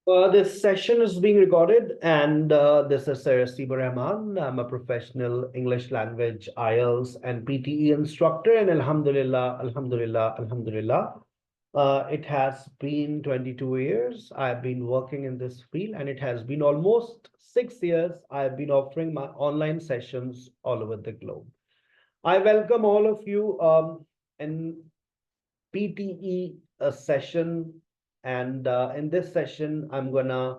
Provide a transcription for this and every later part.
This session is being recorded, and this is Sir Steve Rahman. I'm a professional English language IELTS and PTE instructor, and Alhamdulillah. It has been 22 years. I've been working in this field, and it has been almost 6 years. I've been offering my online sessions all over the globe. I welcome all of you in PTE session. And in this session, I'm gonna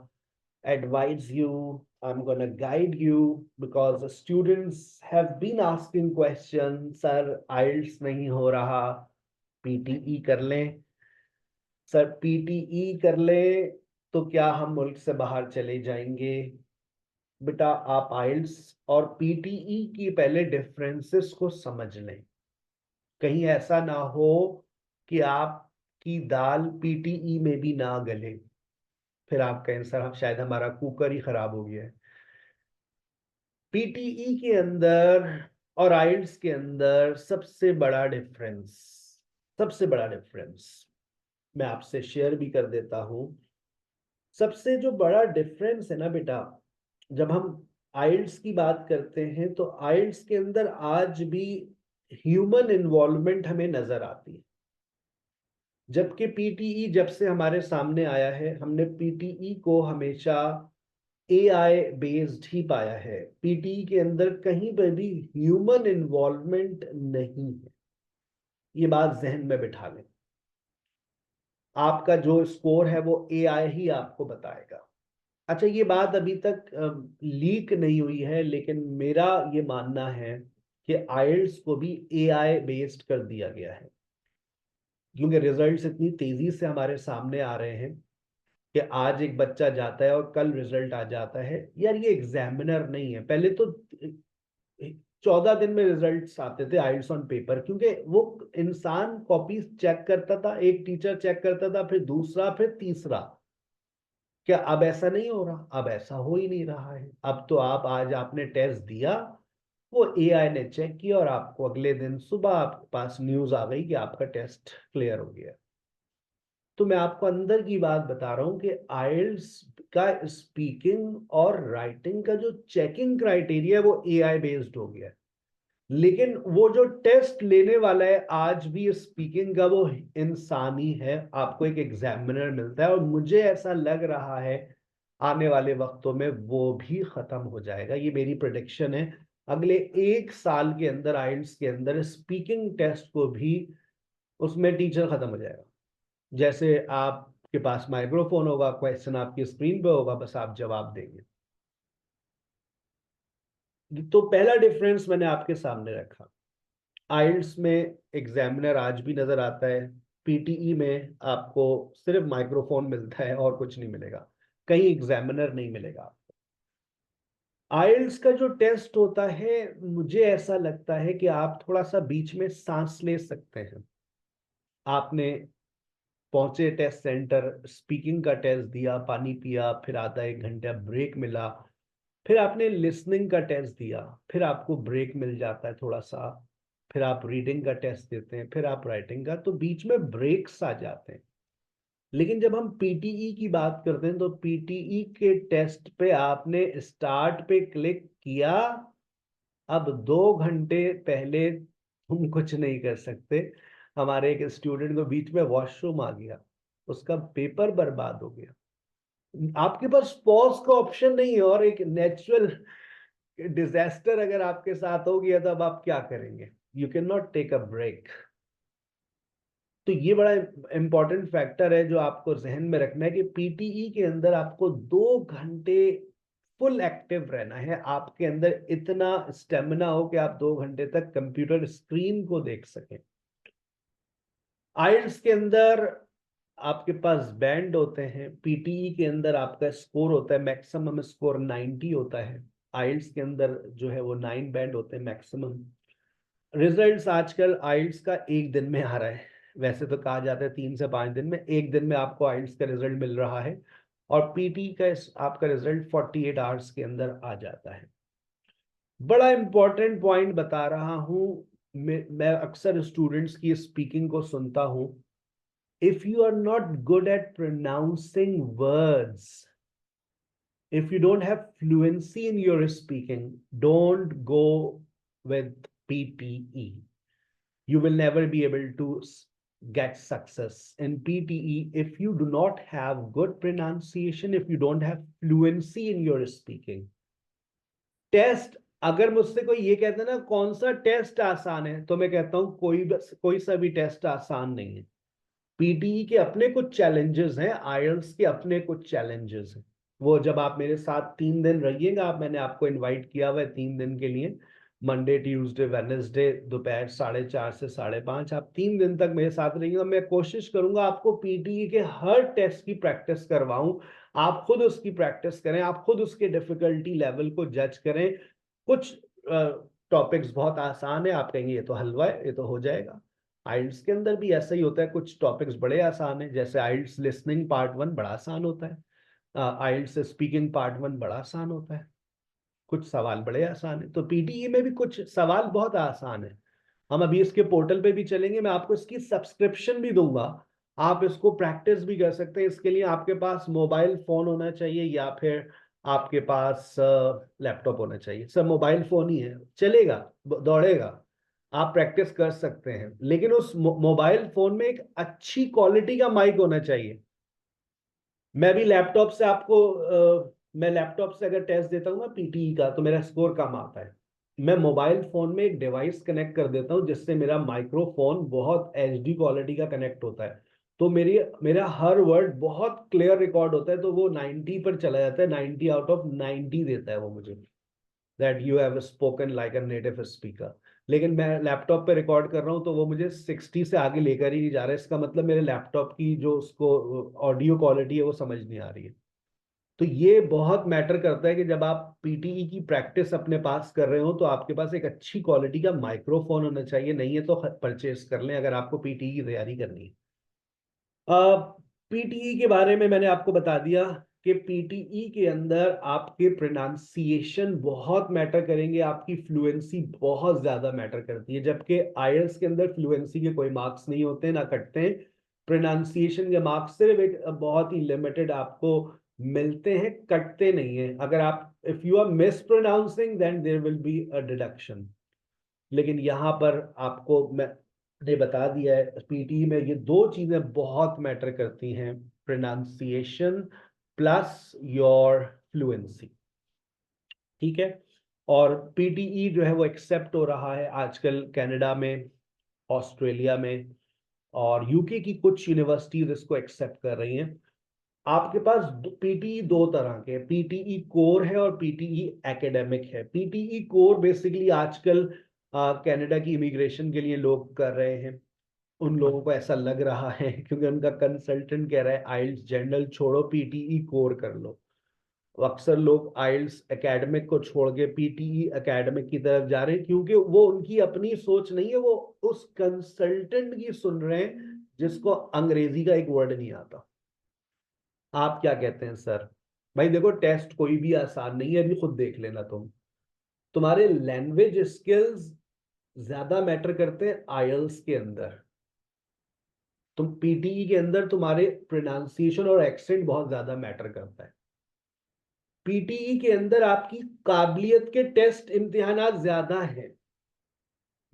advise you, I'm gonna guide you because the students have been asking questions, sir, IELTS नहीं हो रहा, PTE कर लें, sir PTE कर लें तो क्या हम मुल्क से बाहर चले जाएंगे? बेटा आप IELTS और PTE की पहले डिफरेंसेस को समझ लें। कहीं ऐसा ना हो कि आपकी दाल PTE में भी ना गले, फिर आप कहें सर हम शायद हमारा कुकर ही खराब हो गया है। PTE के अंदर और IELTS के अंदर सबसे बड़ा डिफरेंस मैं आपसे शेयर भी कर देता हूं। सबसे जो बड़ा डिफरेंस है ना बेटा, जब हम IELTS की बात करते हैं तो IELTS के अंदर आज भी ह्यूमन इन्वॉल्वमेंट हमें नजर आती है, जबकि PTE जब से हमारे सामने आया है, हमने PTE को हमेशा AI बेस्ड ही पाया है। PTE के अंदर कहीं पर भी ह्यूमन इन्वॉल्वमेंट नहीं है, ये बात जहन में बिठा लें। आपका जो स्कोर है वो AI ही आपको बताएगा। अच्छा, ये बात अभी तक लीक नहीं हुई है, लेकिन मेरा ये मानना है कि IELTS को भी AI बेस्ड कर दिया गया है, क्योंकि रिजल्ट्स इतनी तेजी से हमारे सामने आ रहे हैं कि आज एक बच्चा जाता है और कल रिजल्ट आ जाता है। यार ये एग्जामिनर नहीं है। पहले तो 14 दिन में रिजल्ट्स आते थे IELTS ऑन पेपर, क्योंकि वो इंसान कॉपीज चेक करता था, एक टीचर चेक करता था, फिर दूसरा, फिर तीसरा। क्या अब ऐसा नहीं हो रहा? अब ऐसा हो ही नहीं रहा है। अब तो आप आज आपने टेस्ट दिया, वो AI ने चेक किया और आपको अगले दिन सुबह आपके पास न्यूज आ गई कि आपका टेस्ट क्लियर हो गया। तो मैं आपको अंदर की बात बता रहा हूं कि IELTS का स्पीकिंग और राइटिंग का जो चेकिंग क्राइटेरिया है वो AI बेस्ड हो गया है, लेकिन वो जो टेस्ट लेने वाला है आज भी स्पीकिंग का वो इंसानी है। आपको एक एग्जामिनर मिलता है, और मुझे ऐसा लग रहा है आने वाले वक्तों में वो भी खत्म हो जाएगा। ये मेरी प्रेडिक्शन है। अगले 1 साल के अंदर IELTS के अंदर स्पीकिंग टेस्ट को भी उसमें टीचर खत्म हो जाएगा। जैसे आपके पास माइक्रोफोन होगा, क्वेश्चन आपकी स्क्रीन पे होगा, बस आप जवाब देंगे। तो पहला डिफरेंस मैंने आपके सामने रखा। IELTS में एग्जामिनर आज भी नजर आता है, PTE में आपको सिर्फ माइक्रोफोन मिलता है और कुछ नहीं मिलेगा, कहीं एग्जामिनर नहीं मिलेगा। IELTS का जो टेस्ट होता है, मुझे ऐसा लगता है कि आप थोड़ा सा बीच में सांस ले सकते हैं। आपने पहुंचे टेस्ट सेंटर, स्पीकिंग का टेस्ट दिया, पानी पिया, फिर आधा एक घंटा ब्रेक मिला, फिर आपने लिसनिंग का टेस्ट दिया, फिर आपको ब्रेक मिल जाता है थोड़ा सा, फिर आप रीडिंग का टेस्ट देते हैं, फिर आप राइटिंग का, तो बीच में ब्रेक्स आ जाते हैं। लेकिन जब हम PTE की बात करते हैं तो PTE के टेस्ट पे आपने स्टार्ट पे क्लिक किया, अब 2 घंटे पहले तुम कुछ नहीं कर सकते। हमारे एक स्टूडेंट को बीच में वॉशरूम आ गया, उसका पेपर बर्बाद हो गया। आपके पास पॉज का ऑप्शन नहीं है, और एक नेचुरल डिजास्टर अगर आपके साथ हो गया, तब आप क्या करेंगे? You can not take a break. तो ये बड़ा इंपॉर्टेंट फैक्टर है जो आपको जहन में रखना है कि PTE के अंदर आपको 2 घंटे फुल एक्टिव रहना है। आपके अंदर इतना स्टेमिना हो कि आप 2 घंटे तक कंप्यूटर स्क्रीन को देख सकें। IELTS के अंदर आपके पास बैंड होते हैं, PTE के अंदर आपका स्कोर होता है, मैक्सिमम स्कोर 90 होता है। IELTS के अंदर जो है वो 9 बैंड होते हैं मैक्सिमम। रिजल्ट्स आजकल IELTS का एक दिन में आ रहा है। वैसे तो कहा जाता है 3 से 5 दिन में, एक दिन में आपको IELTS का रिजल्ट मिल रहा है, और PT का आपका रिजल्ट 48 आवर्स के अंदर आ जाता है। बड़ा इंपॉर्टेंट पॉइंट बता रहा हूं। मैं अक्सर स्टूडेंट्स की स्पीकिंग को सुनता हूं, if you are not good at pronouncing words, if you don't have fluency in your speaking, don't go with PTE. You will never be able to get success in PTE if you do not have good pronunciation, if you don't have fluency in your speaking. Test, अगर मुझसे कोई ये कहता है ना कौन सा test आसान है, तो मैं कहता हूं कोई सा भी टेस्ट आसान नहीं है। पीटीई के अपने कुछ चैलेंजेस हैं, आईएलटीएस के अपने कुछ चैलेंजेस हैं। वो जब आप मेरे साथ 3 दिन रहिएगा, आप, मैंने आपको इनवाइट किया हुआ है 3 दिन के लिए, मंडे ट्यूसडे वेडनेसडे दोपहर 4:30 से 5:30, आप 3 दिन तक मेरे साथ रहिएगा। मैं कोशिश करूंगा आपको पीटीई के हर टेस्ट की प्रैक्टिस करवाऊं, आप खुद उसकी प्रैक्टिस करें, आप खुद उसके डिफिकल्टी लेवल को जज करें। कुछ टॉपिक्स बहुत आसान है, आप कहेंगे ये तो हलवा है, ये तो हो जाएगा। आइल्स के अंदर भी ऐसा ही होता है, कुछ टॉपिक्स बड़े आसान है, जैसे आइल्स लिसनिंग पार्ट 1 बड़ा आसान होता है, आइल्स स्पीकिंग पार्ट 1 बड़ा आसान होता है, कुछ सवाल बड़े आसान है। तो पीटीई में भी कुछ सवाल बहुत आसान है। हम अभी इसके पोर्टल पे भी चलेंगे, मैं आपको इसकी सब्सक्रिप्शन भी दूंगा, आप इसको प्रैक्टिस भी कर सकते हैं। इसके लिए आपके पास मोबाइल फोन होना चाहिए या फिर आपके पास लैपटॉप होना चाहिए। सब मोबाइल फोन ही है, चलेगा, दौड़ेगा, आप प्रैक्टिस कर सकते हैं। लेकिन उस मोबाइल फोन में एक अच्छी क्वालिटी का माइक होना चाहिए। मैं भी लैपटॉप से मैं लैपटॉप से अगर टेस्ट देता हूँ ना पीटीई का, तो मेरा स्कोर कम आता है। मैं मोबाइल फोन में एक डिवाइस कनेक्ट कर देता हूँ जिससे मेरा माइक्रोफोन बहुत एचडी क्वालिटी का कनेक्ट होता है, तो मेरा हर वर्ड बहुत क्लियर रिकॉर्ड होता है, तो वो 90 पर चला जाता है, 90 आउट ऑफ 90 देता है वो मुझे, that you have spoken like a native speaker. लेकिन मैं लैपटॉप पे रिकॉर्ड कर रहा हूँ तो वो मुझे 60 से आगे लेकर ही नहीं जा रहा है। इसका मतलब मेरे लैपटॉप की जो उसको ऑडियो क्वालिटी है वो समझ नहीं आ रही है। तो ये बहुत मैटर करता है कि जब आप पीटीई की प्रैक्टिस अपने पास कर रहे हो तो आपके पास एक अच्छी क्वालिटी का माइक्रोफोन होना चाहिए, नहीं है तो परचेस कर लें अगर आपको पीटीई की तैयारी करनी है। पीटीई के बारे में मैंने आपको बता दिया कि पीटीई के अंदर आपके प्रोनाउंसिएशन बहुत मैटर करेंगे, आपकी फ्लुएंसी बहुत ज्यादा मैटर करती है, जबकि आईएलटीएस के अंदर फ्लुएंसी के कोई मार्क्स नहीं होते ना कटते हैं। प्रोनाउंसिएशन के मार्क्स सिर्फ एक बहुत ही लिमिटेड आपको मिलते हैं, कटते नहीं है। अगर आप if you are mispronouncing then there will be a deduction. लेकिन यहाँ पर आपको मैंने बता दिया है पीटी में ये दो चीजें बहुत मैटर करती हैं, प्रोनाउंसिएशन प्लस योर फ्लुएंसी। ठीक है। और पीटीई जो है वो एक्सेप्ट हो रहा है आजकल कनाडा में, ऑस्ट्रेलिया में, और यूके की कुछ यूनिवर्सिटीज इसको एक्सेप्ट कर रही हैं। आपके पास पीटीई दो तरह के, पीटीई कोर है और पीटीई एकेडमिक है। पीटीई कोर बेसिकली आजकल कनाडा की इमिग्रेशन के लिए लोग कर रहे हैं। उन लोगों को ऐसा लग रहा है क्योंकि उनका कंसल्टेंट कह रहा है आइल्स जनरल छोड़ो, पीटीई कोर कर लो। अक्सर लोग आइल्स एकेडमिक को छोड़ के पीटीई एकेडमिक की तरफ जा रहे हैं क्योंकि वो उनकी अपनी सोच नहीं है, वो उस कंसल्टेंट की सुन रहे हैं जिसको अंग्रेजी का एक वर्ड नहीं आता। आप क्या कहते हैं सर? भाई देखो, टेस्ट कोई भी आसान नहीं है, अभी खुद देख लेना तुम्हारे लैंग्वेज स्किल्स ज्यादा मैटर करते हैं आईएलटीएस के अंदर। तुम पीटीई के अंदर तुम्हारे प्रोनाउंसिएशन और एक्सेंट बहुत ज्यादा मैटर करता है। पीटीई के अंदर आपकी काबिलियत के टेस्ट इम्तिहानात ज्यादा हैं।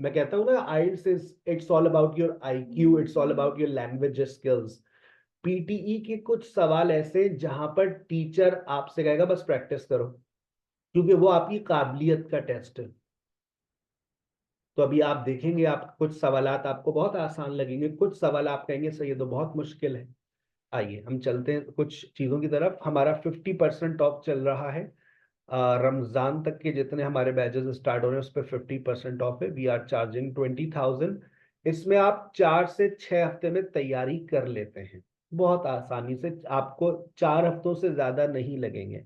मैं कहता हूं ना IELTS it's all about your IQ, it's all about your language skills. PTE के कुछ सवाल ऐसे जहां पर टीचर आपसे कहेगा बस प्रैक्टिस करो, क्योंकि वो आपकी काबिलियत का टेस्ट है। तो अभी आप देखेंगे, आप कुछ सवालात आपको बहुत आसान लगेंगे, कुछ सवाल आप कहेंगे सर ये तो बहुत मुश्किल है। आइए हम चलते हैं कुछ चीजों की तरफ। हमारा 50% ऑफ चल रहा है, रमजान तक के जितने हमारे बैचेस स्टार्ट हो रहे हैं उस पर 50% ऑफ है। We are charging 20,000। इसमें आप 4 से 6 हफ्ते में तैयारी कर लेते हैं बहुत आसानी से, आपको 4 हफ्तों से ज्यादा नहीं लगेंगे,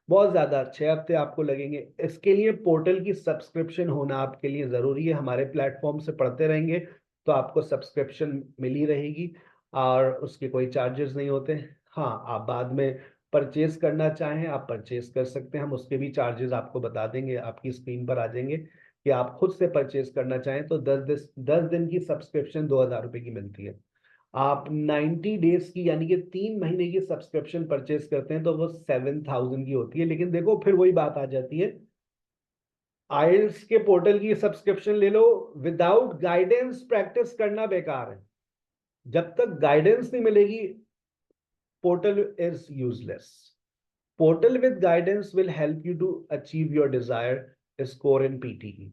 बहुत ज्यादा 6 हफ्ते आपको लगेंगे। इसके लिए पोर्टल की सब्सक्रिप्शन होना आपके लिए जरूरी है। हमारे प्लेटफॉर्म से पढ़ते रहेंगे तो आपको सब्सक्रिप्शन मिली रहेगी और उसके कोई चार्जेस नहीं होते। हाँ, आप बाद में परचेज करना चाहें आप परचेज कर सकते हैं, हम उसके भी चार्जेस आपको बता देंगे, आपकी स्क्रीन पर आ जाएंगे। कि आप खुद से परचेज करना चाहें तो 10 दिन की सब्सक्रिप्शन 2,000 रुपए की मिलती है। आप 90 डेज की यानी कि 3 महीने की सब्सक्रिप्शन परचेस करते हैं तो वो 7,000 की होती है। लेकिन देखो फिर वही बात आ जाती है, आइल्स के पोर्टल की सब्सक्रिप्शन ले लो, विदाउट गाइडेंस प्रैक्टिस करना बेकार है। जब तक गाइडेंस नहीं मिलेगी, portal is useless. Portal with guidance will help you to achieve your desired score in PTE.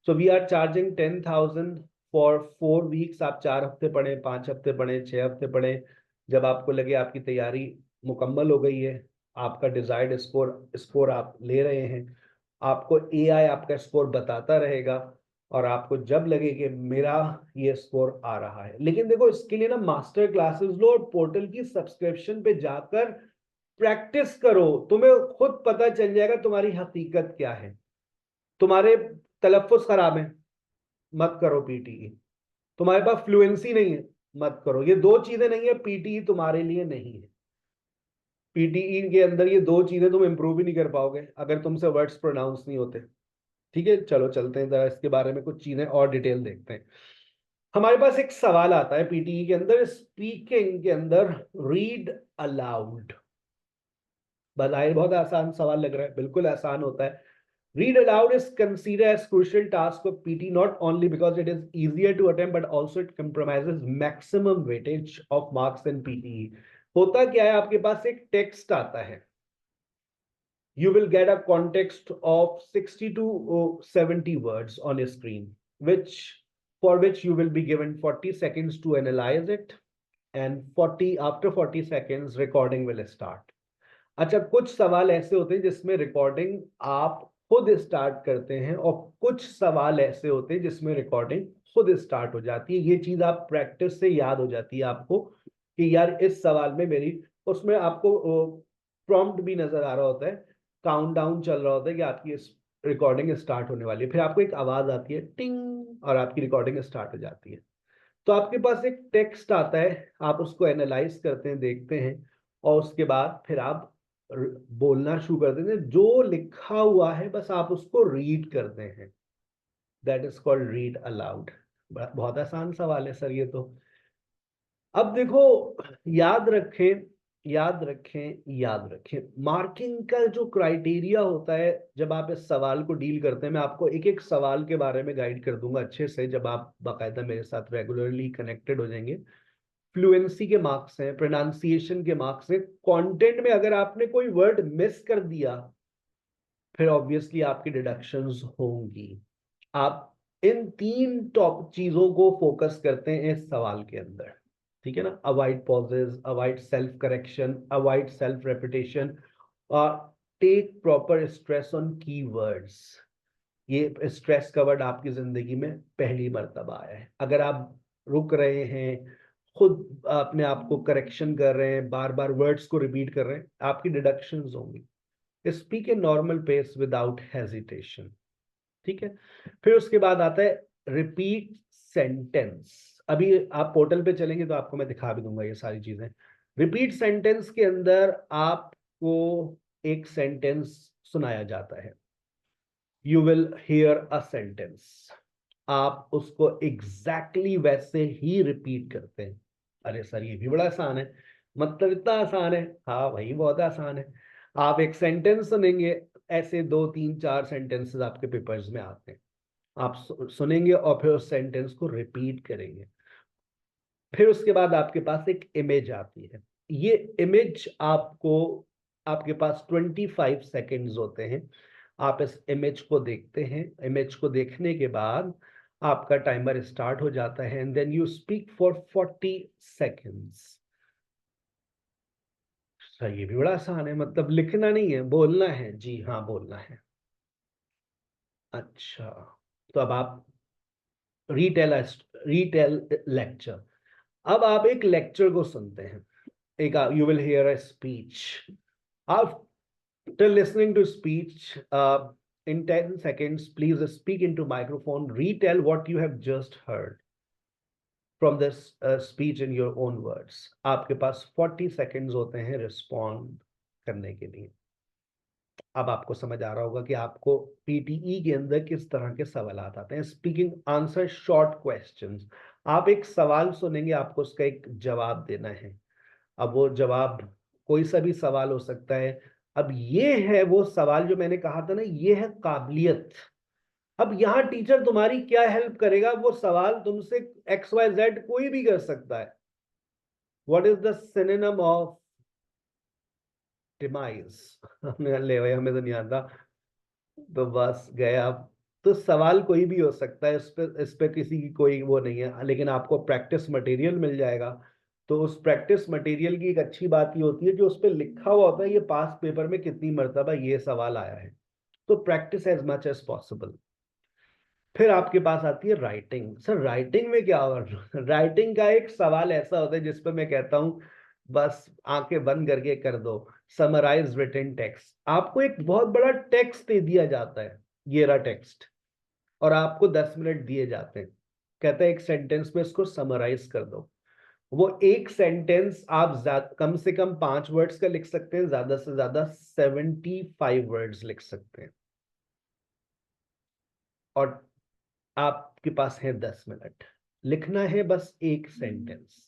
So we are charging 10,000 for 4 weeks. आप 4 हफ्ते पढ़ें, 5 हफ्ते पढ़ें, 6 हफ्ते पढ़ें, जब आपको लगे आपकी तैयारी मुकम्मल हो गई है, आपका डिजायर्ड स्कोर आप ले रहे हैं, आपको एआई आपका स्कोर बताता रहेगा, और आपको जब लगे कि मेरा ये स्कोर आ रहा है। लेकिन देखो इसके लिए ना मास्टर क्लासेस लो और पोर्टल की सब्सक्रिप्शन पे जाकर प्रैक्टिस करो, तुम्हें खुद पता चल जाएगा तुम्हारी हकीकत क्या है। तुम्हारे तलफ्फुज खराब है, मत करो पीटीई। तुम्हारे पास फ्लुएंसी नहीं है, मत करो। ये दो चीजें नहीं है, पीटीई तुम्हारे लिए नहीं है। पीटीई के अंदर ये दो चीजें तुम इंप्रूव ही नहीं कर पाओगे अगर तुमसे वर्ड्स प्रोनाउंस नहीं होते। ठीक है, चलो चलते हैं जरा इसके बारे में कुछ चीजें और डिटेल देखते हैं। हमारे पास एक सवाल आता है पीटीई के अंदर, स्पीकिंग के अंदर, रीड अलाउड। बताइए, बहुत आसान सवाल लग रहा है, बिल्कुल आसान होता है। Read aloud is considered as crucial task of PT not only because it is easier to attempt but also it compromises maximum weightage of marks in PTE. होता क्या है, आपके पास एक टेक्स्ट आता है, you will get a context of 60 to 70 words on a screen, for which you will be given 40 seconds to analyze it, and 40 after 40 seconds recording will start. अच्छा, कुछ सवाल ऐसे होते हैं जिसमें रिकॉर्डिंग आप खुद स्टार्ट करते हैं, और कुछ सवाल ऐसे होते हैं जिसमें रिकॉर्डिंग खुद स्टार्ट हो जाती है। ये चीज आप प्रैक्टिस से याद हो जाती है आपको कि यार इस सवाल में मेरी, उसमें आपको प्रॉम्प्ट भी नजर आ रहा होता है, काउंटडाउन चल रहा होता है कि आपकी रिकॉर्डिंग स्टार्ट होने वाली है, फिर आपको एक आवाज आती है टिंग और आपकी रिकॉर्डिंग स्टार्ट हो जाती है। तो आपके पास एक टेक्स्ट आता है, आप उसको एनालाइज करते हैं, देखते हैं, और उसके बाद फिर आप बोलना शुरू कर देते हैं। जो लिखा हुआ है बस आप उसको रीड करते हैं, that is called read aloud. बहुत आसान सवाल है सर ये तो। अब देखो, याद रखें, याद रखें, याद रखें, मार्किंग का जो क्राइटेरिया होता है जब आप इस सवाल को डील करते हैं, मैं आपको एक एक सवाल के बारे में गाइड कर दूंगा अच्छे से जब आप बाकायदा मेरे साथ रेगुलरली कनेक्टेड हो जाएंगे। फ्लुएंसी के मार्क्स हैं, प्रोनाउंसिएशन के मार्क्स हैं, कंटेंट में अगर आपने कोई वर्ड मिस कर दिया फिर ऑब्वियसली आपकी डिडक्शंस होंगी। आप इन तीन टॉप चीजों को फोकस करते हैं इस सवाल के अंदर, ठीक है ना? Avoid pauses, avoid self correction, avoid self repetition, और take proper stress on keywords. ये स्ट्रेस का वर्ड आपकी जिंदगी में पहली मर्तबा आया है। अगर आप रुक रहे हैं, खुद अपने आप को करेक्शन कर रहे हैं, बार बार वर्ड्स को रिपीट कर रहे हैं, आपकी डिडक्शंस होंगी। Speak a normal pace without hesitation, ठीक है? फिर उसके बाद आता है रिपीट सेंटेंस। अभी आप पोर्टल पे चलेंगे तो आपको मैं दिखा भी दूंगा ये सारी चीजें। रिपीट सेंटेंस के अंदर आपको एक सेंटेंस सुनाया जाता है, you will hear a sentence, आप उसको एग्जैक्टली वैसे ही रिपीट करते हैं। अरे सर ये भी बड़ा आसान है, मतलब इतना आसान है? हाँ भाई बहुत आसान है। आप एक सेंटेंस सुनेंगे, ऐसे 2 3 4 सेंटेंसेस आपके पेपर्स में आते हैं, आप सुनेंगे और फिर उस सेंटेंस को रिपीट करेंगे। फिर उसके बाद आपके पास एक इमेज आती है, ये इमेज आपको, आपके पास 25 सेकेंड्स होते हैं, आप इस इमेज को देखते हैं। इमेज को देखने के बाद आपका टाइमर स्टार्ट हो जाता है, and then you speak for 40 seconds. Sir ये भी बड़ा आसान है, मतलब लिखना नहीं है, बोलना है? जी हाँ, बोलना है। अच्छा, तो अब आप रीटेल रीटेल लेक्चर, अब आप एक लेक्चर को सुनते हैं, एक you will hear a speech. After listening to speech in 10 seconds please speak into microphone, retell what you have just heard from this speech in your own words। आपके पास 40 seconds होते हैं रिस्पॉन्ड करने के लिए। अब आपको समझ आ रहा होगा कि आपको पीटीई के अंदर किस तरह के सवाल आते हैं। स्पीकिंग, आंसर शॉर्ट क्वेश्चंस, आप एक सवाल सुनेंगे, आपको उसका एक जवाब देना है। अब वो जवाब कोई सा भी सवाल हो सकता है। अब ये है वो सवाल जो मैंने कहा था ना, ये है काबिलियत। अब यहां टीचर तुम्हारी क्या हेल्प करेगा, वो सवाल तुमसे एक्स वाई जेड कोई भी कर सकता है। What is the synonym of demise? हमने ले भाई, हमें तो नहीं आता, तो बस गए आप। तो सवाल कोई भी हो सकता है, इस पे किसी की कोई वो नहीं है, लेकिन आपको प्रैक्टिस मटेरियल मिल जाएगा। तो उस प्रैक्टिस मटेरियल की एक अच्छी बात ये होती है, जो उस पर लिखा हुआ होता है ये पास पेपर में कितनी मर्तबा ये सवाल आया है। तो practice as much as possible. फिर आपके पास आती है राइटिंग। सर राइटिंग में क्या होगा? राइटिंग का एक सवाल ऐसा होता है जिसपे मैं कहता हूं बस आंखें बंद करके कर दो। Summarize written text. आपको एक बहुत बड़ा टेक्स्ट दे दिया जाता है, ये रहा टेक्स्ट, और आपको 10 मिनट दिए जाते हैं। कहते हैं एक सेंटेंस में इसको समराइज कर दो। वो एक सेंटेंस आप कम से कम 5 वर्ड्स का लिख सकते हैं, ज्यादा से ज्यादा 75 वर्ड्स लिख सकते हैं, और आपके पास है 10 मिनट। लिखना है बस एक sentence.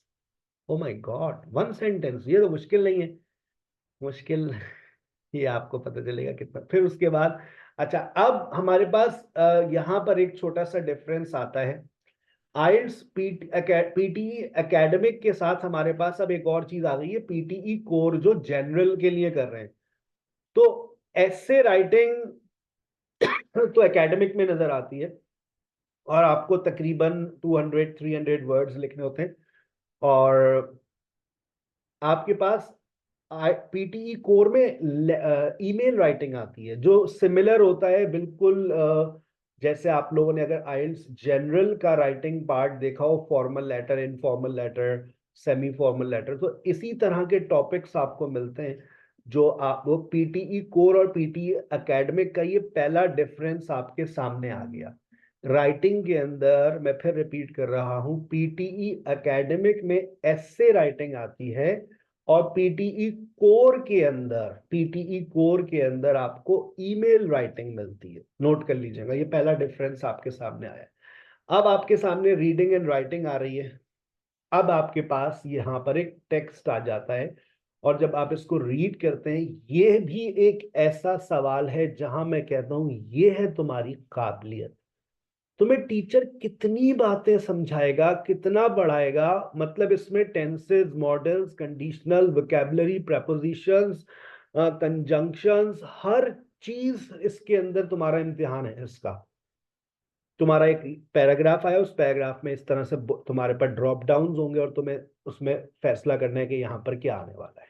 O my God, 1 sentence, ये तो मुश्किल नहीं है। मुश्किल ये आपको पता चलेगा कितना। फिर उसके बाद अच्छा, अब हमारे पास यहाँ पर एक छोटा सा डिफरेंस आता है। आइल्स पीटीई एकेडमिक के साथ हमारे पास अब एक और चीज आ गई है, पीटीई कोर, जो जनरल के लिए कर रहे हैं। तो ऐसे राइटिंग तो एकेडमिक में नजर आती है, और आपको तकरीबन 200-300 वर्ड्स लिखने होते हैं। और आपके पास पीटीई कोर में ईमेल राइटिंग आती है, जो सिमिलर होता है बिल्कुल जैसे आप लोगों ने अगर आइल्स जनरल का राइटिंग पार्ट देखा हो, formal letter, informal letter, semi formal letter, तो इसी तरह के टॉपिक्स आपको मिलते हैं। जो आप वो पीटीई कोर और पीटीई एकेडमिक का ये पहला डिफरेंस आपके सामने आ गया। राइटिंग के अंदर मैं फिर रिपीट कर रहा हूं, पीटीई एकेडमिक में एस्से राइटिंग आती है, और पीटीई कोर के अंदर आपको ईमेल राइटिंग मिलती है। नोट कर लीजिएगा, ये पहला डिफरेंस आपके सामने आया है। अब आपके सामने रीडिंग एंड राइटिंग आ रही है। अब आपके पास यहाँ पर एक टेक्स्ट आ जाता है, और जब आप इसको रीड करते हैं, ये भी एक ऐसा सवाल है जहां मैं कहता हूं ये है तुम्हारी काबिलियत। तुम्हें टीचर कितनी बातें समझाएगा, कितना बढ़ाएगा, मतलब इसमें tenses, modals, conditional, vocabulary, prepositions, conjunctions, हर चीज इसके अंदर तुम्हारा इम्तिहान है इसका। तुम्हारा एक पैराग्राफ आया, उस पैराग्राफ में इस तरह से तुम्हारे पास ड्रॉप डाउन होंगे, और तुम्हें उसमें फैसला करना है कि यहाँ पर क्या आने वाला है।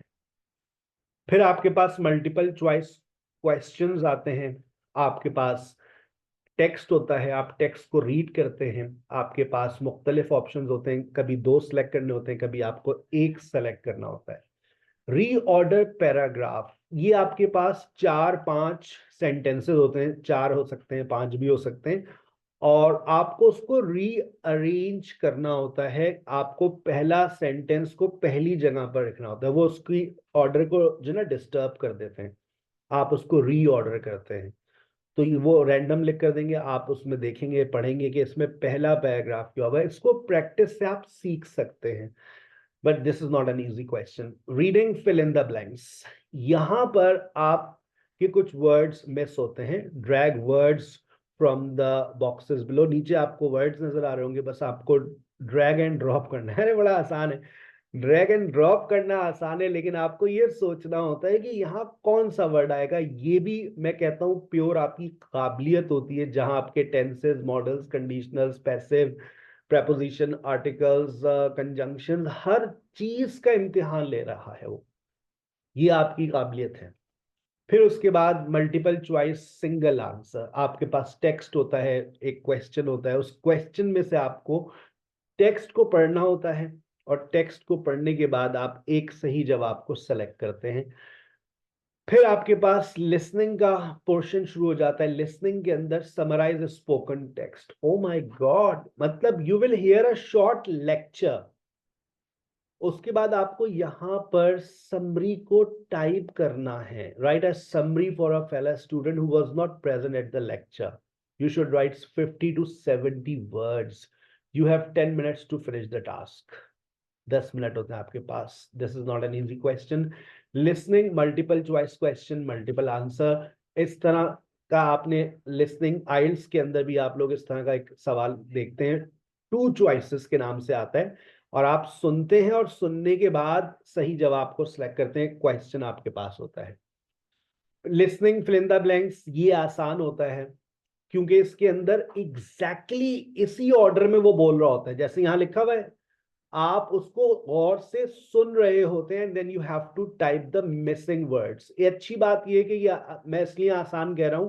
फिर आपके पास मल्टीपल चॉइस क्वेश्चंस आते हैं। आपके पास टेक्स्ट होता है, आप टेक्स्ट को रीड करते हैं। आपके पास मुख्तलिफ ऑप्शंस होते हैं, कभी 2 सेलेक्ट करने होते हैं, कभी आपको एक सेलेक्ट करना होता है। रीऑर्डर पैराग्राफ, ये आपके पास 4-5 सेंटेंसेस होते हैं, 4 हो सकते हैं, 5 भी हो सकते हैं, और आपको उसको रीअरेंज करना होता है। आपको पहला सेंटेंस को पहली जगह पर रखना होता है, वो उसकी ऑर्डर को जो ना डिस्टर्ब कर देते हैं, आप उसको रीऑर्डर करते हैं। तो वो रैंडम लिख कर देंगे, आप उसमें देखेंगे, पढ़ेंगे कि इसमें पहला पैराग्राफ क्या होगा। इसको प्रैक्टिस से आप सीख सकते हैं, but this is not an easy question. Reading fill in the blanks, यहां पर आप के कुछ वर्ड्स मिस होते हैं। Drag words from the boxes below, नीचे आपको वर्ड्स नजर आ रहे होंगे, बस आपको ड्रैग एंड ड्रॉप करना है। अरे बड़ा आसान है, ड्रैग एंड ड्रॉप करना आसान है, लेकिन आपको ये सोचना होता है कि यहाँ कौन सा वर्ड आएगा। ये भी मैं कहता हूँ प्योर आपकी काबिलियत होती है, जहां आपके tenses, modals, conditionals, passive, preposition, articles, conjunction, हर चीज का इम्तिहान ले रहा है वो। ये आपकी काबिलियत है। फिर उसके बाद मल्टीपल चॉइस सिंगल आंसर, आपके पास टेक्स्ट होता है, एक क्वेश्चन होता है, उस क्वेश्चन में से आपको टेक्स्ट को पढ़ना होता है, और टेक्स्ट को पढ़ने के बाद आप एक सही जवाब को सेलेक्ट करते हैं। फिर आपके पास लिसनिंग का पोर्शन शुरू हो जाता है। लिसनिंग के अंदर summarise spoken text. Oh my god, मतलब you will hear a short lecture, उसके बाद आपको यहां पर समरी को टाइप करना है। Right a summary for a fellow student who was not present at the lecture. You should write 50 to 70 words You have 10 minutes to finish the task. 10 minute होते हैं आपके पास. This is not an easy question. Listening, multiple choice question, multiple answer. इस तरह का आपने listening IELTS के अंदर भी आप लोग इस तरह का एक सवाल देखते हैं. 2 choices के नाम से आता है और आप सुनते हैं और सुनने के बाद सही जवाब को सिलेक्ट करते हैं. क्वेश्चन आपके पास होता है. Listening fill in the blanks, ये आसान होता है क्योंकि इसके अंदर एग्जैक्टली इसी ऑर्डर में वो बोल रहा होता है जैसे यहां लिखा हुआ है. आप उसको गौर से सुन रहे होते हैं, then you have to type the missing words. ये अच्छी बात ये कि मैं इसलिए आसान कह रहा हूं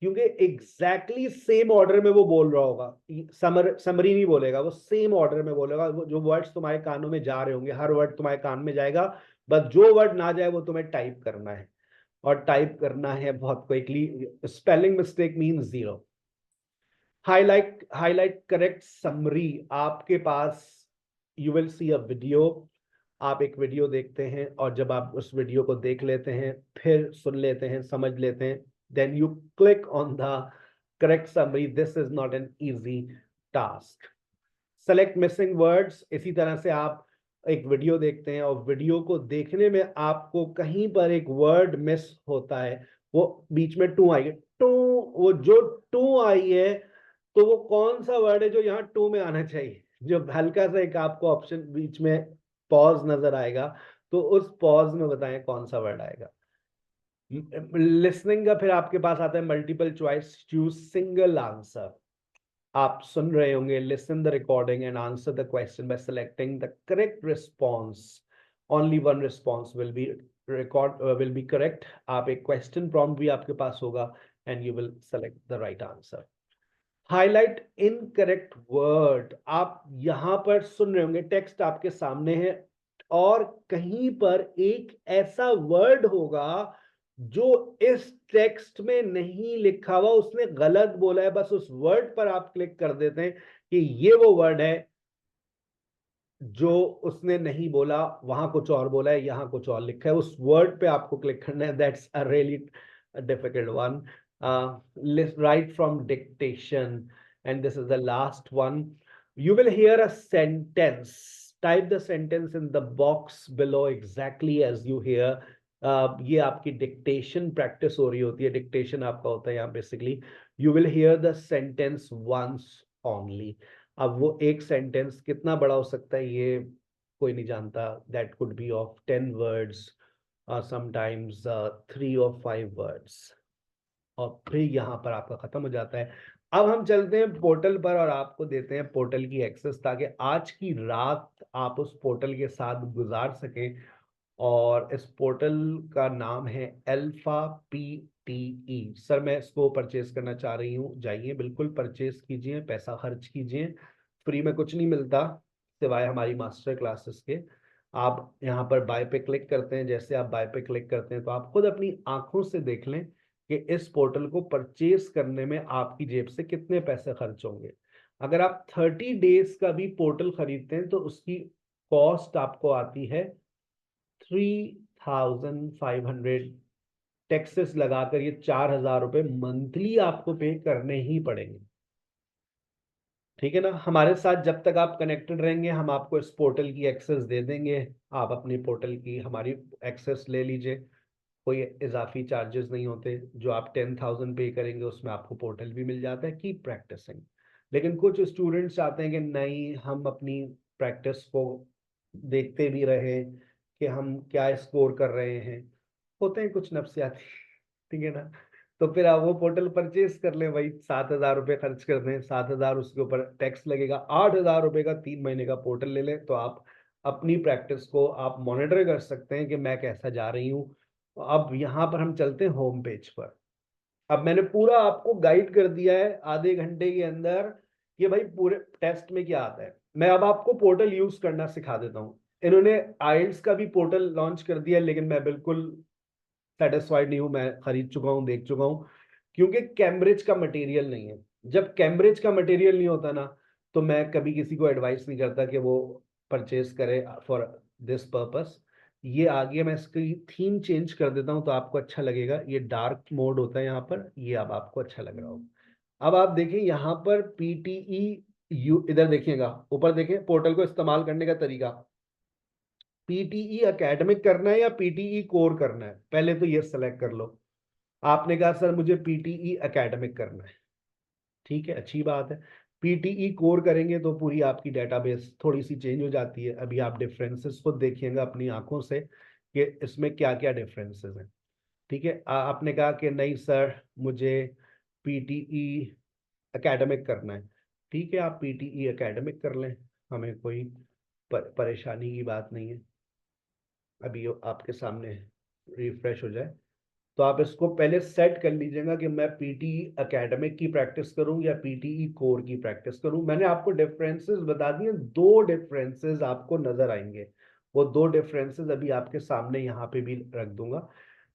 क्योंकि एग्जैक्टली सेम ऑर्डर में वो बोल रहा होगा. समरी नहीं बोलेगा, वो सेम ऑर्डर में बोलेगा. वो जो वर्ड्स तुम्हारे कानों में जा रहे होंगे, हर वर्ड तुम्हारे कान में जाएगा, बस जो वर्ड ना जाए वो तुम्हें टाइप करना है. और टाइप करना है बहुत quickly. Spelling mistake means 0. Highlight correct summary. आपके पास you will see a video. आप एक वीडियो देखते हैं और जब आप उस वीडियो को देख लेते हैं, फिर सुन लेते हैं, समझ लेते हैं, then you click on the correct summary. This is not an easy task. Select missing words. इसी तरह से आप एक वीडियो देखते हैं और वीडियो को देखने में आपको कहीं पर एक वर्ड मिस होता है. वो बीच में टू आई है, टू, वो जो टू आई है तो वो कौन सा वर्ड है जो यहाँ टू में आना चाहिए. जो हल्का सा एक आपको ऑप्शन बीच में पॉज नजर आएगा, तो उस पॉज में बताएं कौन सा वर्ड आएगा. लिसनिंग का फिर आपके पास आता है multiple choice, choose single answer. आप सुन रहे होंगे, listen the recording and answer the question by selecting the correct response. Only one response will be correct. आप एक क्वेश्चन प्रॉम्प्ट भी आपके पास होगा and you will select the right answer. Highlight incorrect word. आप यहां पर सुन रहे होंगे, टेक्स्ट आपके सामने है और कहीं पर एक ऐसा वर्ड होगा जो इस टेक्स्ट में नहीं लिखा हुआ, उसने गलत बोला है. बस उस वर्ड पर आप क्लिक कर देते हैं कि ये वो वर्ड है जो उसने नहीं बोला, वहां कुछ और बोला है, यहां कुछ और लिखा है. उस वर्ड पे आपको क्लिक करना है. That's a really difficult one. Write from dictation, and this is the last one. You will hear a sentence. Type the sentence in the box below exactly as you hear. ये आपकी dictation practice हो रही होती है. Dictation आपका होता है यहाँ basically. You will hear the sentence once only. अब वो एक सेंटेंस कितना बड़ा हो सकता है ये कोई नहीं जानता. That could be of 10 words, sometimes 3 or 5 words. और फिर यहाँ पर आपका खत्म हो जाता है. अब हम चलते हैं पोर्टल पर और आपको देते हैं पोर्टल की एक्सेस ताकि आज की रात आप उस पोर्टल के साथ गुजार सकें. और इस पोर्टल का नाम है अल्फा PTE. सर मैं इसको परचेज करना चाह रही हूँ. जाइए, बिल्कुल परचेज कीजिए, पैसा खर्च कीजिए. फ्री में कुछ नहीं मिलता सिवाय हमारी मास्टर क्लासेस के. आप यहाँ पर बाय पे क्लिक करते हैं. जैसे आप बाय पे क्लिक करते हैं तो आप खुद अपनी आंखों से देख लें कि इस पोर्टल को परचेज करने में आपकी जेब से कितने पैसे खर्च होंगे. अगर आप 30 डेज का भी पोर्टल खरीदते हैं तो उसकी कॉस्ट आपको आती है 3500. टैक्सेस लगाकर ये 4000 रुपए मंथली आपको पे करने ही पड़ेंगे. ठीक है ना. हमारे साथ जब तक आप कनेक्टेड रहेंगे हम आपको इस पोर्टल की एक्सेस दे देंगे. आप अपनी पोर्टल की हमारी एक्सेस ले लीजिए. कोई इजाफी चार्जेस नहीं होते. जो आप 10,000 पे करेंगे उसमें आपको पोर्टल भी मिल जाता है. Keep practicing. लेकिन कुछ स्टूडेंट्स चाहते हैं कि नहीं, हम अपनी प्रैक्टिस को देखते भी रहे कि हम क्या स्कोर कर रहे हैं. होते हैं कुछ नफ्सियाती. ठीक है ना. तो फिर आप वो पोर्टल परचेज कर लें. वही 7,000 रुपये खर्च कर दें. 7,000 उसके ऊपर टैक्स लगेगा. 8,000 रुपये का 3 महीने का पोर्टल ले लें तो आप अपनी प्रैक्टिस को आप मॉनिटर कर सकते हैं कि मैं कैसा जा रही हूँ. अब यहाँ पर हम चलते हैं होम पेज पर. अब मैंने पूरा आपको गाइड कर दिया है आधे घंटे के अंदर कि भाई पूरे टेस्ट में क्या आता है. मैं अब आपको पोर्टल यूज करना सिखा देता हूँ. इन्होंने आइल्स का भी पोर्टल लॉन्च कर दिया लेकिन मैं बिल्कुल सेटिस्फाइड नहीं हूँ. मैं खरीद चुका हूँ, देख चुका हूँ, क्योंकि कैम्ब्रिज का मटेरियल नहीं है. जब कैम्ब्रिज का मटेरियल नहीं होता ना तो मैं कभी किसी को एडवाइस नहीं करता कि वो परचेज करे फॉर दिस पर्पस. ये आगे मैं इसकी थीम चेंज कर देता हूं तो आपको अच्छा लगेगा. ये डार्क मोड होता है यहाँ पर. ये अब आपको अच्छा लग रहा होगा. अब आप देखिए यहाँ पर PTE इधर देखिएगा, ऊपर देखें पोर्टल को इस्तेमाल करने का तरीका। पीटीई एकेडमिक करना है या पीटीई कोर करना है, पहले तो ये सेलेक्ट कर लो। आपने कहा सर मुझे पीटीई एकेडमिक करना है, ठीक है, अच्छी बात है। पीटीई कोर करेंगे तो पूरी आपकी डेटाबेस थोड़ी सी चेंज हो जाती है। अभी आप डिफरेंसेस को देखिएगा अपनी आंखों से कि इसमें क्या क्या डिफरेंसेस हैं, ठीक है। आपने कहा कि नहीं सर मुझे पीटीई एकेडमिक करना है, ठीक है, आप पीटीई एकेडमिक कर लें, हमें कोई परेशानी की बात नहीं है। अभी आपके सामने रिफ्रेश हो जाए तो आप इसको पहले सेट कर लीजिएगा कि मैं पीटीई एकेडमिक की प्रैक्टिस करूं या पीटीई कोर की प्रैक्टिस करूं। मैंने आपको डिफरेंसेस बता दिए, दो डिफरेंसेस आपको नजर आएंगे, वो दो डिफरेंसेस अभी आपके सामने यहाँ पे भी रख दूंगा।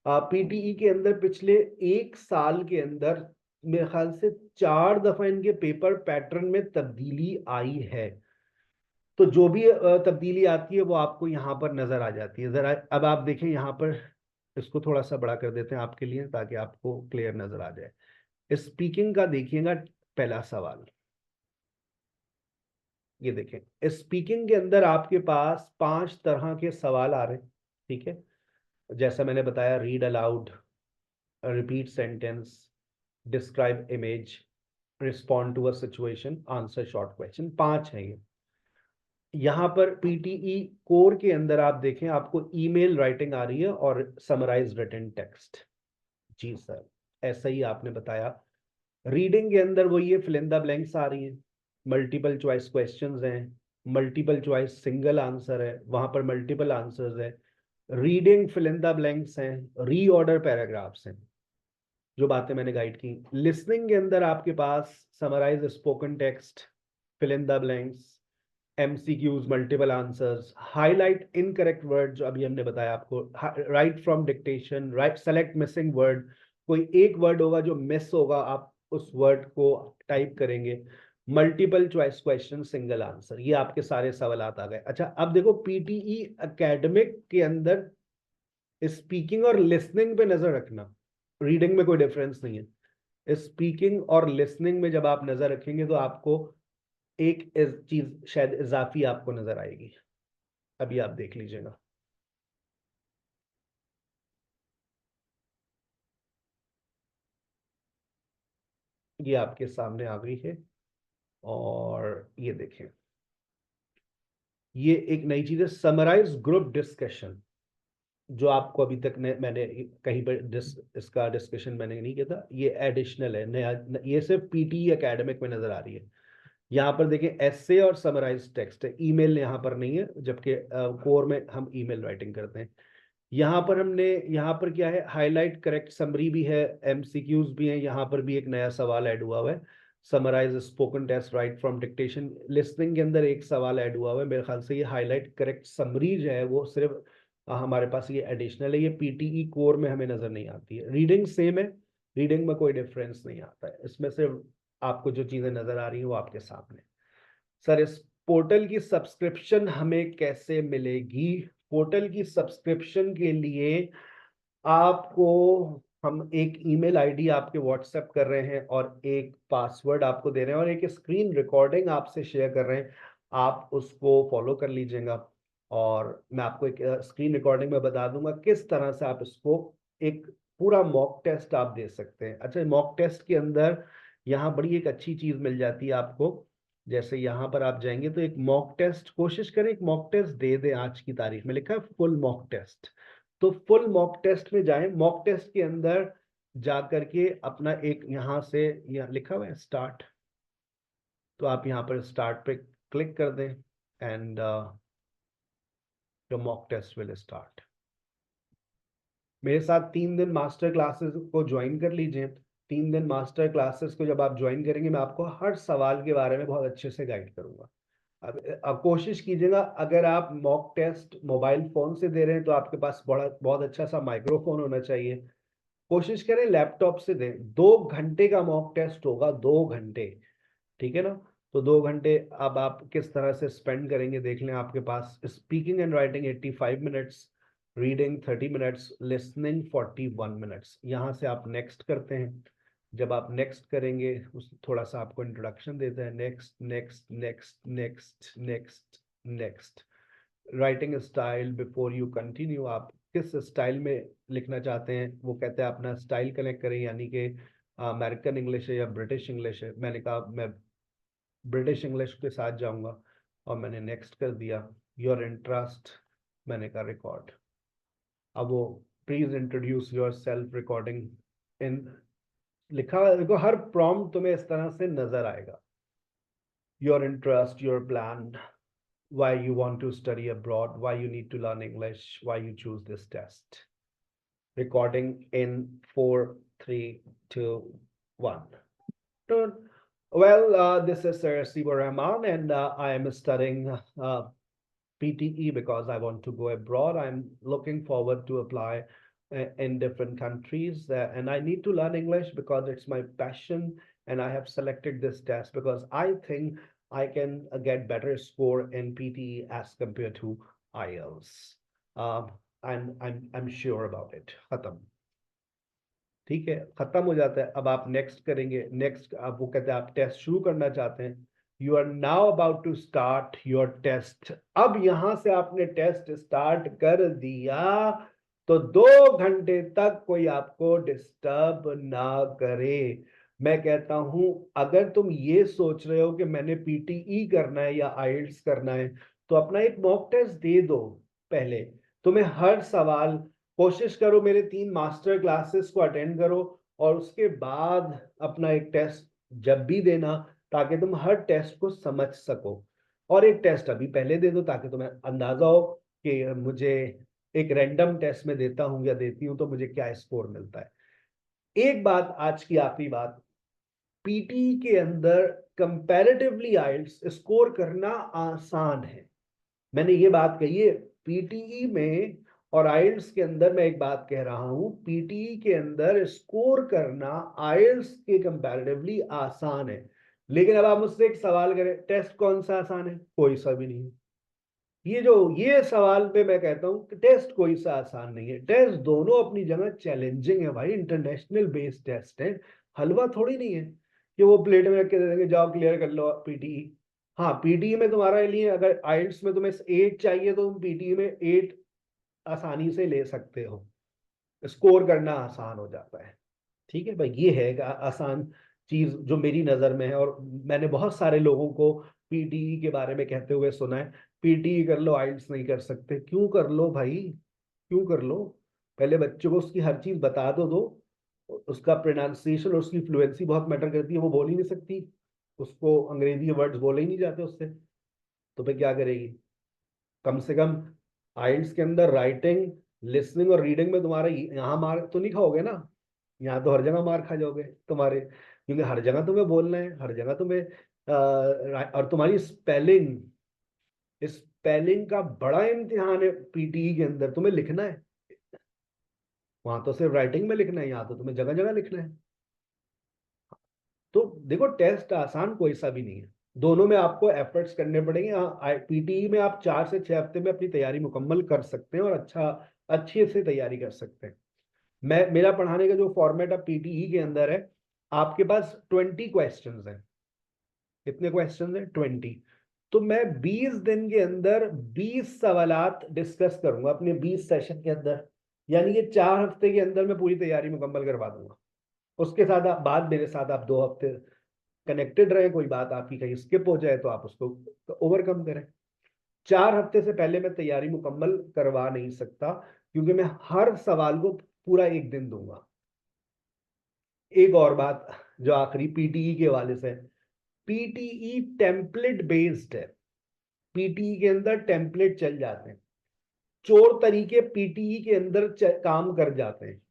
पीटीई के अंदर पिछले एक साल के अंदर मेरे ख्याल से 4 दफा इनके पेपर पैटर्न में तब्दीली आई है। तो जो भी तब्दीली आती है वो आपको यहाँ पर नजर आ जाती है। जरा अब आप देखें यहाँ पर, इसको थोड़ा सा बड़ा कर देते हैं आपके लिए ताकि आपको क्लियर नजर आ जाए। स्पीकिंग का देखिएगा पहला सवाल, ये देखें स्पीकिंग के अंदर आपके पास 5 तरह के सवाल आ रहे हैं, ठीक है। जैसा मैंने बताया, read aloud, repeat sentence, describe image, respond to a situation, answer short question, 5 है ये। यहाँ पर पीटीई कोर के अंदर आप देखें आपको ईमेल राइटिंग आ रही है और समराइज रिटन टेक्स्ट। जी सर, ऐसा ही आपने बताया। रीडिंग के अंदर वही है, फिल इन द ब्लैंक्स आ रही है, मल्टीपल चॉइस क्वेश्चंस हैं, मल्टीपल चॉइस सिंगल आंसर है, वहां पर मल्टीपल आंसर्स है। Reading fill in the blanks हैं, रीऑर्डर पैराग्राफ्स हैं, जो बातें मैंने गाइड की। लिसनिंग के अंदर आपके पास summarise spoken text, fill in the blanks, MCQs, multiple answers, highlight incorrect word जो अभी हमने बताया आपको, write from dictation, right select missing word, कोई एक वर्ड होगा जो मिस होगा, आप उस वर्ड को टाइप करेंगे। Multiple choice question, single answer, ये आपके सारे सवाल आ गए। अच्छा अब देखो पीटीई एकेडमिक के अंदर स्पीकिंग और लिसनिंग पे नजर रखना, रीडिंग में कोई डिफरेंस नहीं है। स्पीकिंग और लिसनिंग में जब आप नजर रखेंगे तो आपको एक चीज शायद इजाफी आपको नजर आएगी, अभी आप देख लीजिएगा। ये आपके सामने आ गई है, और ये देखें, ये एक नई चीज है, समराइज ग्रुप डिस्कशन, जो आपको अभी तक मैंने कहीं पर इसका डिस्कशन मैंने नहीं किया था, ये एडिशनल है नया, ये सिर्फ पीटी एकेडमिक में नजर आ रही है। यहाँ पर देखें एसे और समराइज टेक्स्ट है, ईमेल यहाँ पर नहीं है, जबकि कोर में हम ईमेल राइटिंग करते हैं। यहाँ पर हमने, यहाँ पर क्या है, हाईलाइट करेक्ट समरी भी है, एमसीक्यूज भी है, यहाँ पर भी एक नया सवाल ऐड हुआ हुआ है, summarize spoken test, write from dictation. Listening के अंदर एक सवाल ऐड हुआ हुआ है, मेरे ख्याल से ये हाईलाइट करेक्ट समरी जो है वो सिर्फ हमारे पास ये एडिशनल है, ये पीटीई कोर में हमें नजर नहीं आती है। रीडिंग सेम है, रीडिंग में कोई डिफरेंस नहीं आता है, इसमें सिर्फ आपको जो चीजें नजर आ रही है वो आपके सामने। सर इस पोर्टल की सब्सक्रिप्शन हमें कैसे मिलेगी? पोर्टल की सब्सक्रिप्शन के लिए आपको हम एक ईमेल आईडी आपके व्हाट्सएप कर रहे हैं और एक पासवर्ड आपको दे रहे हैं और एक स्क्रीन रिकॉर्डिंग आपसे शेयर कर रहे हैं, आप उसको फॉलो कर लीजिएगा। और मैं आपको एक स्क्रीन रिकॉर्डिंग में बता दूंगा किस तरह से आप इसको एक पूरा मॉक टेस्ट आप दे सकते हैं। अच्छा, मॉक टेस्ट के अंदर यहाँ बड़ी एक अच्छी चीज मिल जाती है आपको, जैसे यहाँ पर आप जाएंगे तो एक मॉक टेस्ट, कोशिश करें एक मॉक टेस्ट दे दें। आज की तारीख में लिखा है फुल मॉक टेस्ट, तो फुल मॉक टेस्ट में जाएं। मॉक टेस्ट के अंदर जा करके अपना एक यहाँ से, यहाँ लिखा हुआ है स्टार्ट, तो आप यहाँ पर स्टार्ट पे क्लिक कर दें and your mock test will start. मेरे साथ 3 दिन मास्टर क्लासेस को ज्वाइन कर लीजिए। 3 दिन मास्टर क्लासेस को जब आप ज्वाइन करेंगे मैं आपको हर सवाल के बारे में बहुत अच्छे से गाइड करूंगा। अब कोशिश कीजिएगा, अगर आप मॉक टेस्ट मोबाइल फोन से दे रहे हैं तो आपके पास बड़ा बहुत अच्छा सा माइक्रोफोन होना चाहिए। कोशिश करें लैपटॉप से दें। 2 घंटे का मॉक टेस्ट होगा, 2 घंटे, ठीक है ना। तो 2 घंटे अब आप किस तरह से स्पेंड करेंगे देख लें। आपके पास speaking and writing 85 minutes, reading 30 minutes, listening 41 minutes. यहाँ से आप नेक्स्ट करते हैं, जब आप नेक्स्ट करेंगे उस थोड़ा सा आपको इंट्रोडक्शन देता है, next next next next next next. Writing style before you continue, आप किस स्टाइल में लिखना चाहते हैं, वो कहते हैं अपना स्टाइल कनेक्ट करें, यानी कि अमेरिकन इंग्लिश है या ब्रिटिश इंग्लिश है। मैंने कहा मैं ब्रिटिश इंग्लिश के साथ जाऊंगा और मैंने नेक्स्ट कर दिया। योर इंटरेस्ट, मैंने कहा रिकॉर्ड। अब वो please introduce your self recording in लिखा, देखो हर प्रॉम्प्ट तुम्हें इस तरह से नजर आएगा। Your interest, your plan, why you want to study abroad, why you need to learn English, why you choose this test. Recording in 4, 3, 2, 1. Well, this is Sir Siba Rahman, and I am studying PTE because I want to go abroad. I'm looking forward to apply in different countries, and I need to learn English because it's my passion, and I have selected this test because I think I can get better score in PTE as compared to IELTS. I'm sure about it. खत्म, ठीक है, खत्म हो जाता है। अब आप next करेंगे, नेक्स्ट आप वो कहते हैं आप टेस्ट शुरू करना चाहते हैं। You are now about to start your test. अब यहां से आपने टेस्ट स्टार्ट कर दिया तो 2 घंटे तक कोई आपको डिस्टर्ब ना करे। मैं कहता हूं अगर तुम ये सोच रहे हो कि मैंने पीटीई करना है या आइल्स करना है, तो अपना एक मॉक टेस्ट दे दो पहले। तुम्हें हर सवाल, कोशिश करो मेरे 3 मास्टर क्लासेस को अटेंड करो और उसके बाद अपना एक टेस्ट जब भी देना, ताकि तुम हर टेस्ट को समझ सको। और एक टेस्ट अभी पहले दे दो ताकि तुम्हें अंदाजा हो कि मुझे एक रैंडम टेस्ट में देता हूं या देती हूं तो मुझे क्या स्कोर मिलता है। एक बात, आज की आखिरी बात, पीटी के अंदर कंपैरेटिवली आइल्स स्कोर करना आसान है। मैंने ये बात कही है, पीटीई में और आइल्स के अंदर मैं एक बात कह रहा हूं, पीटीई के अंदर स्कोर करना आइल्स के कंपैरेटिवली आसान है। लेकिन अब आप मुझसे एक सवाल करें, टेस्ट कौन सा आसान है? कोई सा भी नहीं है। ये सवाल पे मैं कहता हूं कि टेस्ट कोई सा आसान नहीं है। टेस्ट दोनों अपनी जगह चैलेंजिंग है भाई, इंटरनेशनल बेस्ड टेस्ट है, हलवा थोड़ी नहीं है कि वो प्लेट में रख के दे देंगे जाओ क्लियर कर लो पीटीई। हाँ, पीटीई में तुम्हारे लिए अगर आइल्स में तुम्हें 8 चाहिए तो तुम पीटीई में 8 आसानी से ले सकते हो, स्कोर करना आसान हो जाता है। ठीक है भाई, ये है आसान चीज जो मेरी नजर में है। और मैंने बहुत सारे लोगों को पीटीई के बारे में कहते हुए सुना है, पीटीई कर लो आइल्स नहीं कर सकते। क्यों कर लो भाई, क्यों कर लो? पहले बच्चों को उसकी हर चीज बता दो उसका प्रोनाउंसिएशन और उसकी फ्लुएंसी बहुत मैटर करती है। वो बोल ही नहीं सकती, उसको अंग्रेजी वर्ड्स बोले ही नहीं जाते उससे, तो फिर क्या करेगी? कम से कम आइल्स के अंदर राइटिंग, लिसनिंग और रीडिंग में तुम्हारे यहाँ मार तो नहीं खाओगे ना। यहाँ तो हर जगह मार खा जाओगे तुम्हारे, क्योंकि हर जगह तुम्हें बोलना है, हर जगह तुम्हें और तुम्हारी स्पेलिंग, स्पेलिंग का बड़ा इम्तिहान है पीटीई के अंदर, तुम्हें लिखना है। वहां तो सिर्फ राइटिंग में लिखना है, यहाँ तो तुम्हें जगह जगह लिखना है। तो देखो टेस्ट आसान कोई सा भी नहीं है, दोनों में आपको एफर्ट्स करने पड़ेंगे। हाँ, पीटीई में आप 4 से 6 हफ्ते में अपनी तैयारी मुकम्मल कर सकते हैं और अच्छे से तैयारी कर सकते हैं। मेरा पढ़ाने का जो फॉर्मेट है पीटीई के अंदर है, आपके पास 20 क्वेश्चन है। कितने क्वेश्चन है? 20। तो मैं 20 दिन के अंदर 20 सवालात डिस्कस करूंगा अपने 20 सेशन के अंदर, यानी कि 4 हफ्ते के अंदर मैं पूरी तैयारी मुकम्मल करवा दूंगा। उसके साथ आप बाद मेरे साथ आप 2 हफ्ते कनेक्टेड रहे, कोई बात आपकी कहीं स्किप हो जाए तो आप उसको ओवरकम करें। 4 हफ्ते से पहले मैं तैयारी मुकम्मल करवा नहीं सकता, क्योंकि मैं हर सवाल को पूरा एक दिन दूंगा। एक और बात जो आखिरी पीटीई के हवाले से, पीटीई टेम्पलेट बेस्ड है। पीटीई के अंदर टेम्पलेट चल जाते हैं, चोर तरीके पीटीई के अंदर काम कर जाते हैं।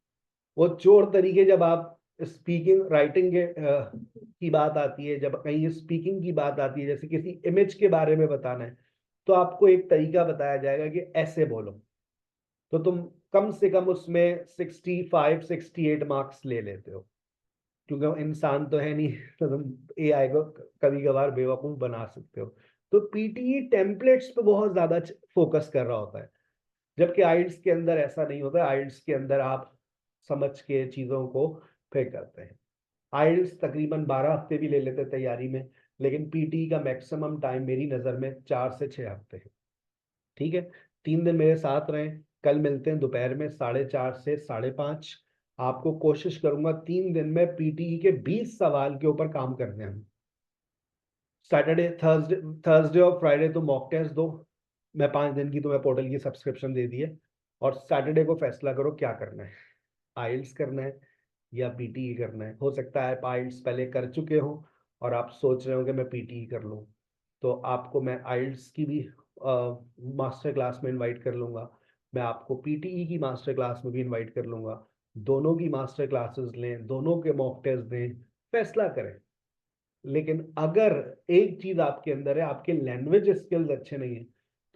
वो चोर तरीके, जब आप स्पीकिंग राइटिंग के की बात आती है, जब कहीं स्पीकिंग की बात आती है, जैसे किसी इमेज के बारे में बताना है, तो आपको एक तरीका बताया जाएगा कि ऐसे बोलो, तो तुम कम से कम उसमें 65-68 मार्क्स ले लेते हो, क्योंकि इंसान तो है नहीं तो तुम एआई को कभी कभार बेवकूफ बना सकते हो। तो पीटीई टेम्पलेट्स पे बहुत ज्यादा फोकस कर रहा होता है, जबकि आइल्स के अंदर ऐसा नहीं होता। आइल्स के अंदर आप समझ के चीजों को फिर करते हैं। आइल्स तकरीबन 12 हफ्ते भी ले लेते तैयारी में, लेकिन पीटी का मैक्सिमम टाइम मेरी नज़र में 4 से 6 हफ्ते है। ठीक है, 3 दिन मेरे साथ रहें। कल मिलते हैं दोपहर में 4:30 से 5:30। आपको कोशिश करूंगा 3 दिन में पीटीई के 20 सवाल के ऊपर काम करने हैं। सैटरडे, थर्सडे और फ्राइडे तो मॉक टेस्ट दो। मैं 5 दिन की तुम्हें पोर्टल की सब्सक्रिप्शन दे दी है, और सैटरडे को फैसला करो क्या करना है, आइल्स करना है या पीटीई करना है। हो सकता है आप आइल्स पहले कर चुके हो और आप सोच रहे हो कि मैं पीटीई कर लूँ, तो आपको मैं आइल्स की भी मास्टर क्लास में इनवाइट कर लूँगा, मैं आपको पीटीई की मास्टर क्लास में भी इनवाइट कर लूँगा। दोनों की मास्टर क्लासेस लें, दोनों के मॉक टेस्ट दें, फैसला करें। लेकिन अगर एक चीज आपके अंदर है, आपके लैंग्वेज स्किल्स अच्छे नहीं है,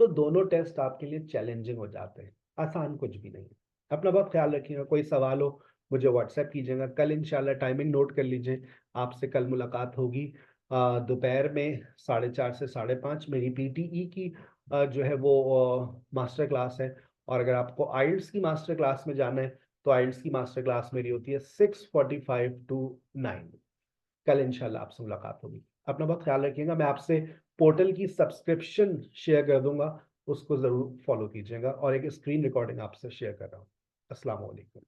तो दोनों टेस्ट आपके लिए चैलेंजिंग हो जाते हैं, आसान कुछ भी नहीं है। अपना बहुत ख्याल रखिएगा। कोई सवाल हो मुझे व्हाट्सएप कीजिएगा। कल इंशाल्लाह टाइमिंग नोट कर लीजिए, आपसे कल मुलाकात होगी दोपहर में 4:30 से 5:30। मेरी पीटीई की जो है वो मास्टर क्लास है। और अगर आपको आइल्स की मास्टर क्लास में जाना है, तो आइल्स की मास्टर क्लास मेरी होती है 6:45 to 9। कल इंशाल्लाह आपसे मुलाकात होगी। अपना बहुत ख्याल रखिएगा। मैं आपसे पोर्टल की सब्सक्रिप्शन शेयर कर दूंगा, उसको जरूर फॉलो कीजिएगा, और एक स्क्रीन रिकॉर्डिंग आपसे शेयर कर रहा हूँ। अस्सलाम वालेकुम।